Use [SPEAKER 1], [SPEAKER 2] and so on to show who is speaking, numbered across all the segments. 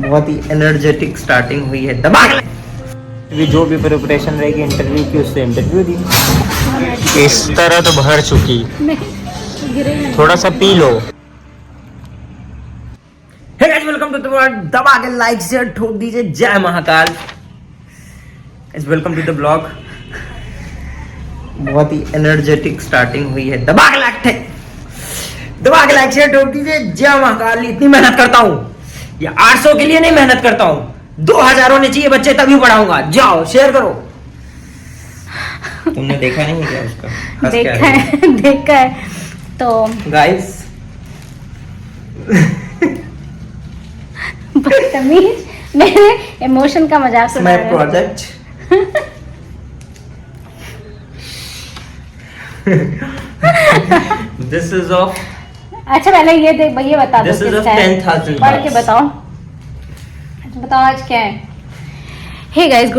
[SPEAKER 1] बहुत ही energetic starting हुई है। दबाग जो भी प्रिपरेशन रहेगी इंटरव्यू की, उससे इंटरव्यू दी। इस तरह तो भर चुकी, थोड़ा सा पी लो। Hey guys, welcome to the world. दबा के लाइक से ठोक दीजिए। जय Mahakal. Welcome to the blog. बहुत ही एनर्जेटिक स्टार्टिंग हुई है। दबा के लाइक से ठोक दीजिए। जय महाकाल। इतनी मेहनत करता हूँ, ये 800 के लिए नहीं मेहनत करता हूँ, 2000 होने चाहिए बच्चे तभी पढ़ाऊंगा। जाओ शेयर करो। तुमने देखा नहीं क्या उसका?
[SPEAKER 2] देखा है तो
[SPEAKER 1] गाइस,
[SPEAKER 2] बदतमीज, मेरे इमोशन का मजाक उड़ा
[SPEAKER 1] माय
[SPEAKER 2] रहे हो।
[SPEAKER 1] प्रोजेक्ट। दिस इज ऑफ,
[SPEAKER 2] अच्छा पहले ये देख, ये बता दो
[SPEAKER 1] दिस इज ऑफ
[SPEAKER 2] किसका है।
[SPEAKER 1] 10,000
[SPEAKER 2] पढ़ के बताओ आज क्या है। Hey guys,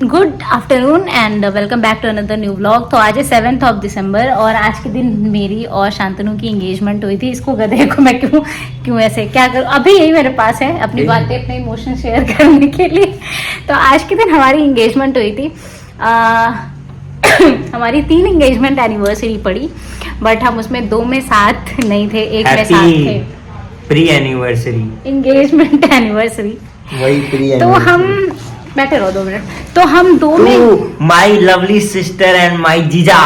[SPEAKER 2] good afternoon and welcome back to another new vlog. तो आज है 7 दिसंबर और आज के दिन मेरी और शांतनु की एंगेजमेंट हुई थी। इसको गधे को मैं क्यों ऐसे क्या करूं, अभी यही मेरे पास है अपनी बातें, अपने इमोशन शेयर करने के लिए। तो आज के दिन हमारी एंगेजमेंट हुई थी। हमारी 3 एंगेजमेंट एनिवर्सरी पड़ी, बट हम उसमें 2 में साथ नहीं थे, एक में साथ थे।
[SPEAKER 1] प्री एनिवर्सरी,
[SPEAKER 2] एंगेजमेंट एनिवर्सरी,
[SPEAKER 1] वही प्री।
[SPEAKER 2] तो हम बैठे रहो 2 मिनट। तो हम 2 में
[SPEAKER 1] my lovely sister and my जीजा।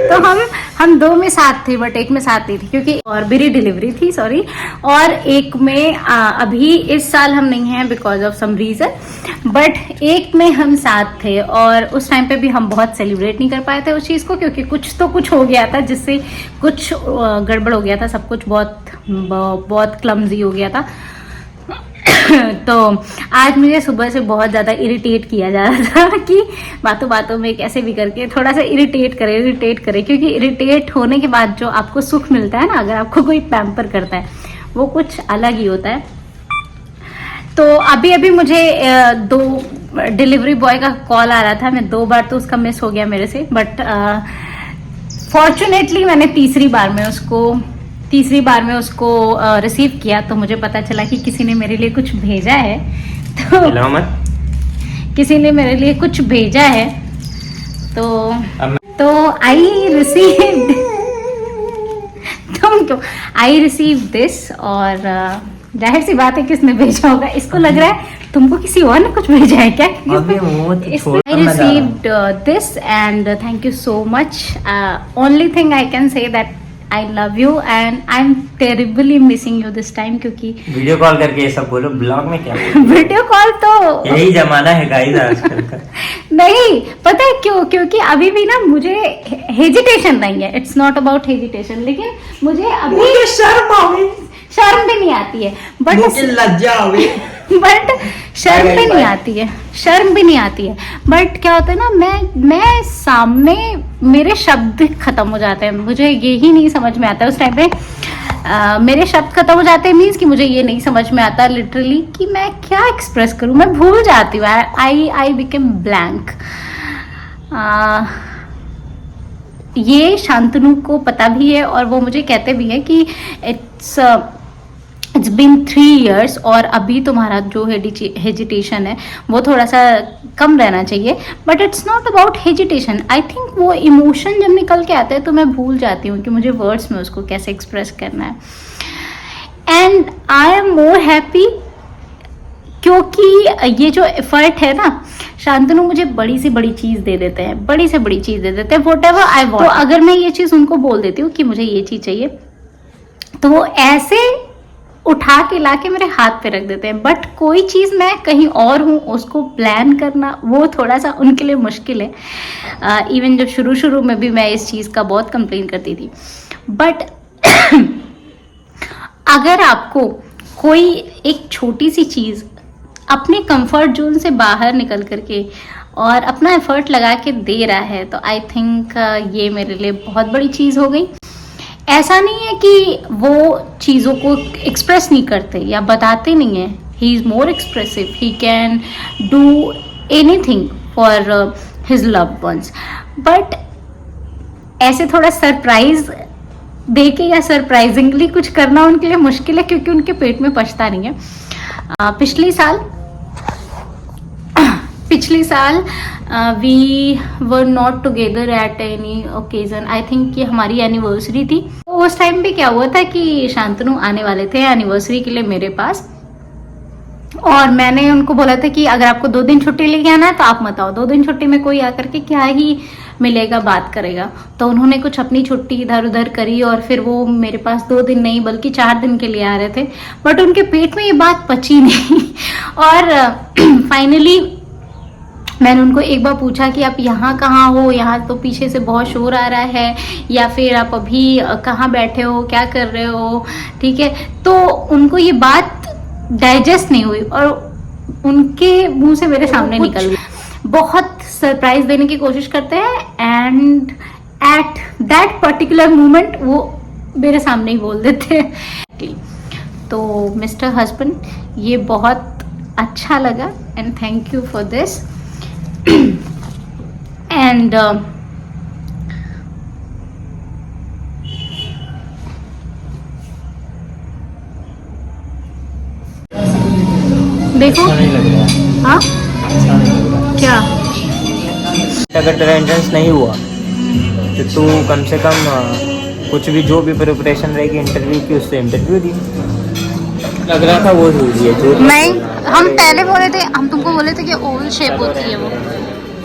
[SPEAKER 2] तो हम 2 में साथ थे, बट एक में साथ नहीं थी क्योंकि और मेरी डिलीवरी थी, सॉरी। और एक में अभी इस साल हम नहीं हैं because of some reason, but एक में हम साथ थे। और उस टाइम पे भी हम बहुत सेलिब्रेट नहीं कर पाए थे उस चीज को, क्योंकि कुछ हो गया था जिससे कुछ गड़बड़ हो गया था, सब कुछ बहुत क्लमजी हो गया था। तो आज मुझे सुबह से बहुत ज्यादा इरिटेट किया जा रहा था कि बातों बातों में कैसे भी करके थोड़ा सा इरिटेट करे, क्योंकि इरिटेट होने के बाद जो आपको सुख मिलता है ना, अगर आपको कोई पैम्पर करता है, वो कुछ अलग ही होता है। तो अभी मुझे 2 डिलीवरी बॉय का कॉल आ रहा था। मैं 2 बार तो उसका मिस हो गया मेरे से, बट फॉर्चुनेटली मैंने तीसरी बार में उसको रिसीव किया। तो मुझे पता चला कि किसी ने मेरे लिए कुछ भेजा है। किसी ने मेरे लिए कुछ भेजा है, तो आई रिसीव दिस। और जाहिर सी बात है किसने भेजा होगा, इसको लग रहा है तुमको किसी और ने कुछ भेजा है क्या? I received this and thank you so much. Only thing I can say that I love you and I'm terribly missing you this time, क्योंकि
[SPEAKER 1] वीडियो कॉल करके ये सब बोलो। ब्लॉग में क्या
[SPEAKER 2] वीडियो कॉल तो
[SPEAKER 1] यही जमाना है गाइस आजकल का। नहीं,
[SPEAKER 2] पता है क्यों? क्योंकि अभी भी ना मुझे हेजिटेशन नहीं है। इट्स नॉट अबाउट हेजिटेशन, लेकिन मुझे अभी शर्म भी नहीं आती है, बट
[SPEAKER 1] लज्जा हुई,
[SPEAKER 2] बट शर्म भी नहीं आती है। बट क्या होता है ना, मैं सामने मेरे शब्द खत्म हो जाते हैं। मुझे यही नहीं समझ में आता उस टाइम पे। मेरे शब्द खत्म हो जाते हैं मीन्स कि मुझे ये नहीं समझ में आता लिटरली कि मैं क्या एक्सप्रेस करूं। मैं भूल जाती हूँ। I become blank. ये शांतनु को पता भी है और वो मुझे कहते भी है कि इट्स बीन 3 years और अभी तुम्हारा जो हेजिटेशन है वो थोड़ा सा कम रहना चाहिए। But it's not about hesitation. I think वो इमोशन जब निकल के आते हैं तो मैं भूल जाती हूँ कि मुझे वर्ड्स में उसको कैसे एक्सप्रेस करना है। And I am more happy क्योंकि ये जो एफर्ट है ना, शांतनु मुझे बड़ी से बड़ी चीज दे देते हैं, व्हाटएवर आई वांट। तो अगर मैं ये चीज उनको बोल देती हूँ कि मुझे ये चीज चाहिए, तो वो ऐसे उठा के लाके मेरे हाथ पे रख देते हैं। बट कोई चीज मैं कहीं और हूँ, उसको प्लान करना वो थोड़ा सा उनके लिए मुश्किल है। इवन जब शुरू में भी मैं इस चीज का बहुत कंप्लेन करती थी। बट अगर आपको कोई एक छोटी सी चीज अपने कंफर्ट जोन से बाहर निकल करके और अपना एफर्ट लगा के दे रहा है, तो आई थिंक ये मेरे लिए बहुत बड़ी चीज हो गई। ऐसा नहीं है कि वो चीज़ों को एक्सप्रेस नहीं करते या बताते नहीं है। He is more expressive, he can do anything for his loved ones. But ऐसे थोड़ा सरप्राइज देके या सरप्राइजिंगली कुछ करना उनके लिए मुश्किल है, क्योंकि उनके पेट में पचता नहीं है। पिछली साल we were not together at any occasion. I think ये हमारी एनिवर्सरी थी। तो उस टाइम पे क्या हुआ था कि शांतनु आने वाले थे एनिवर्सरी के लिए मेरे पास, और मैंने उनको बोला था कि अगर आपको 2 दिन छुट्टी लेके आना है तो आप मत आओ, 2 दिन छुट्टी में कोई आकर के क्या ही मिलेगा, बात करेगा। तो उन्होंने कुछ अपनी छुट्टी इधर उधर करी और फिर वो मेरे पास 2 दिन नहीं बल्कि 4 दिन के लिए आ रहे थे, बट उनके पेट में ये बात पची नहीं। और फाइनली मैंने उनको एक बार पूछा कि आप यहाँ कहाँ हो, यहाँ तो पीछे से बहुत शोर आ रहा है, या फिर आप अभी कहाँ बैठे हो, क्या कर रहे हो, ठीक है। तो उनको ये बात डाइजेस्ट नहीं हुई और उनके मुंह से मेरे सामने निकल गई। बहुत सरप्राइज देने की कोशिश करते हैं and at that particular moment वो मेरे सामने ही बोल देते हैं। तो मिस्टर हस्बैंड, ये बहुत अच्छा लगा and thank you for this. And देखो, हाँ क्या,
[SPEAKER 1] अगर तेरा एंट्रेंस नहीं हुआ तो तू कम से कम कुछ भी जो भी प्रिपरेशन रहेगी इंटरव्यू की, उससे इंटरव्यू दी। लग रहा था वो जरूरी है जो
[SPEAKER 2] नहीं, हम पहले बोले थे, हम तुमको बोले थे कि ओवल शेप होती है वो।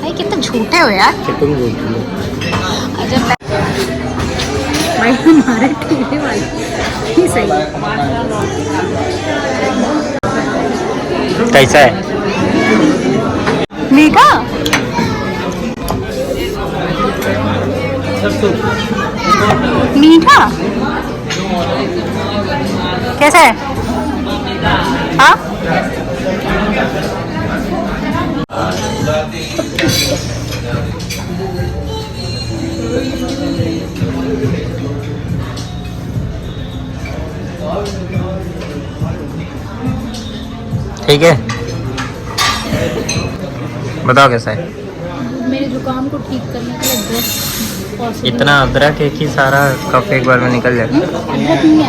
[SPEAKER 2] भाई कितने झूठे हो यार।
[SPEAKER 1] तुम बोलती हो।
[SPEAKER 2] अजब भाई, हमारे ठेले वाले ही सही।
[SPEAKER 1] कैसा है
[SPEAKER 2] मीठा? मीठा कैसा है? हाँ,
[SPEAKER 1] ठीक है, बताओ कैसा है।
[SPEAKER 2] मेरे जुकाम को ठीक करने के लिए बेस्ट।
[SPEAKER 1] इतना अदरक है कि सारा कप एक बार में निकल जाए।
[SPEAKER 2] अदरक नहीं है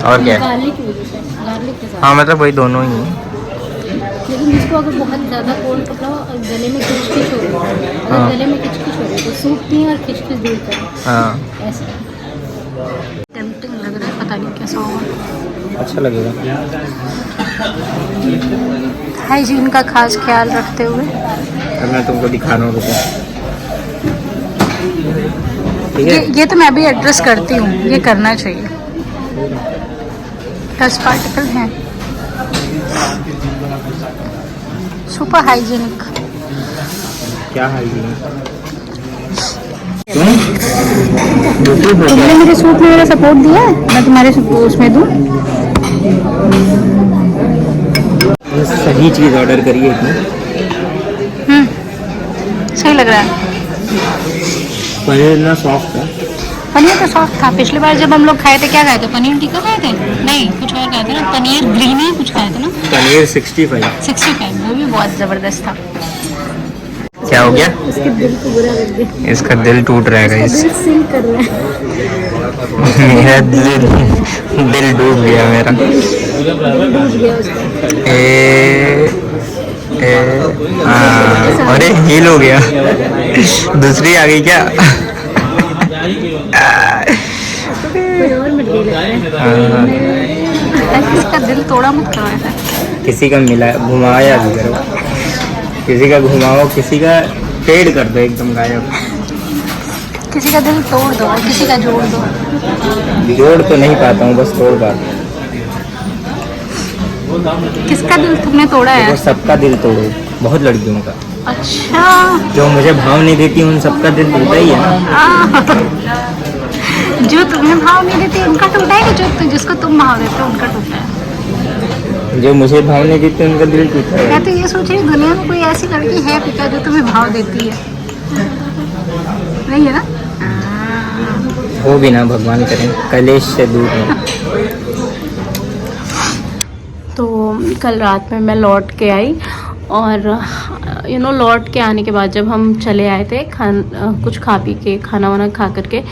[SPEAKER 1] और क्या है?
[SPEAKER 2] गार्लिक की वजह से, गार्लिक के साथ।
[SPEAKER 1] हाँ मतलब वही दोनों ही हैं।
[SPEAKER 2] लेकिन जिसको अगर बहुत ज़्यादा कोल्ड पकड़ा हो और गले में खिचखिच हो रही है, अगर
[SPEAKER 1] हाँ।
[SPEAKER 2] गले में खिचखिच हो रही है तो सूप पिए और खिचखिच दूर करें।
[SPEAKER 1] हाँ,
[SPEAKER 2] ऐसा टेम्पटिंग लग रहा है, पता नहीं कैसा होगा।
[SPEAKER 1] अच्छा लगेगा।
[SPEAKER 2] हाइजीन का खास ख्याल रखते हुए
[SPEAKER 1] अब मैं तुमको दिखा रहा हूँ, रुको। ठीक है,
[SPEAKER 2] ये तो मैं भी एड्रेस करती हूँ, ये करना चाहिए। डस्ट पार्टिकल हैं, सुपर हाइजीनिक।
[SPEAKER 1] क्या हाइजीन?
[SPEAKER 2] तुमने मेरे सूट में मेरा सपोर्ट दिया है, मैं तुम्हारे उसमें दूँ।
[SPEAKER 1] सही चीज ऑर्डर करिए इतनी।
[SPEAKER 2] सही लग रहा है।
[SPEAKER 1] पनीर ना सॉफ्ट है।
[SPEAKER 2] पनीर तो सॉफ्ट था। पिछली बार जब हम लोग खाए थे, क्या खाए थे? पनीर टिक्का खाए थे? नहीं, कुछ और खाए थे ना, पनीर ग्रीनी कुछ खाए थे ना,
[SPEAKER 1] पनीर 65।
[SPEAKER 2] 65, वो भी बहुत जबरदस्त था।
[SPEAKER 1] क्या हो गया?
[SPEAKER 2] उसके दिल को बुरा लग गया।
[SPEAKER 1] इसका दिल टूट रहा है।
[SPEAKER 2] दिल सिल कर रहा है।
[SPEAKER 1] मेरा दिल डूब गया मेरा।
[SPEAKER 2] डूब गया उसका।
[SPEAKER 1] अरे हील हो गया। दूसरी आ गई क्या?
[SPEAKER 2] कोई और मिट गई। इसका दिल तोड़ा मत करो ऐसा।
[SPEAKER 1] किसी का मिला घुमाया भी करो, किसी का घुमाओ, किसी का फेड कर दो एकदम गायब।
[SPEAKER 2] किसी का दिल तोड़ दो, किसी का जोड़ दो।
[SPEAKER 1] जोड़ तो नहीं पाता हूँ, बस तोड़ पाता हूँ।
[SPEAKER 2] किसका दिल तुमने तोड़ा है?
[SPEAKER 1] देखो, सबका दिल तोड़ो, बहुत लड़कियों का।
[SPEAKER 2] अच्छा,
[SPEAKER 1] जो मुझे भाव नहीं देती उन सबका दिल टूटा ही है ना।
[SPEAKER 2] जो तुम्हें भाव नहीं देती उनका टूटा है कि जो जिसको तुम भाव देते हो उनका टूटा है?
[SPEAKER 1] जो मुझे भाव नहीं देती उनका दिल टूटा है।
[SPEAKER 2] मैं तो ये सोच रही हूँ, दुनिया में कोई ऐसी लड़की है क्या जो तुम्हें भाव देती है? नहीं है ना?
[SPEAKER 1] वो भी ना, भगवान करें, कलेश से दूर हो।
[SPEAKER 2] तो कल रात में मैं लौट के आई और लौट के आने के बाद जब हम चले आए थे कुछ खा पी के, खाना वाना खा करके,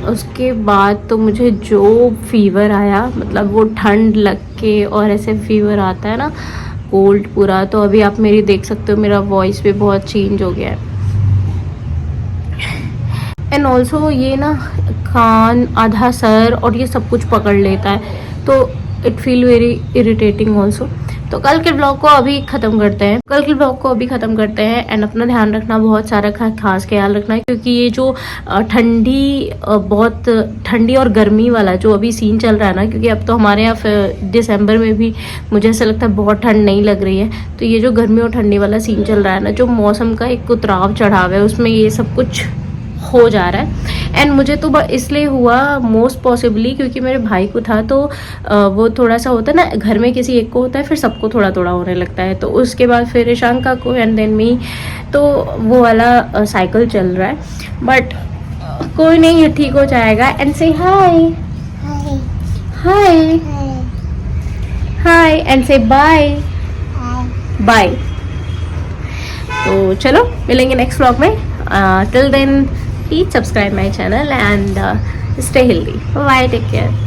[SPEAKER 2] उसके बाद तो मुझे जो फीवर आया, मतलब वो ठंड लग के और ऐसे फीवर आता है ना, कोल्ड पूरा, तो अभी आप मेरी देख सकते हो मेरा वॉइस भी बहुत चेंज हो गया है। एंड ऑल्सो ये ना कान, आधा सर और ये सब कुछ पकड़ लेता है, तो it feel very irritating also. तो कल के ब्लॉग को अभी ख़त्म करते हैं एंड अपना ध्यान रखना, बहुत सारा खास ख्याल रखना, क्योंकि ये जो बहुत ठंडी और गर्मी वाला जो अभी सीन चल रहा है ना, क्योंकि अब तो हमारे यहाँ दिसंबर में भी मुझे ऐसा लगता है बहुत ठंड नहीं लग रही है, तो ये जो गर्मी और ठंडी वाला सीन चल रहा है ना, जो मौसम का एक उतराव चढ़ाव है, उसमें ये सब कुछ हो जा रहा है। एंड मुझे तो इसलिए हुआ मोस्ट पॉसिबली क्योंकि मेरे भाई को था, तो वो थोड़ा सा होता है ना, घर में किसी एक को होता है फिर सबको थोड़ा थोड़ा होने लगता है, तो उसके बाद फिर ईशांका को एंड देन मी, तो वो वाला साइकिल चल रहा है। बट कोई नहीं, ये ठीक हो जाएगा। एंड से हाय हाय हाय एंड से बाय बाय। तो चलो मिलेंगे नेक्स्ट व्लॉग में। Till then, please subscribe my channel and stay healthy. Bye, take care.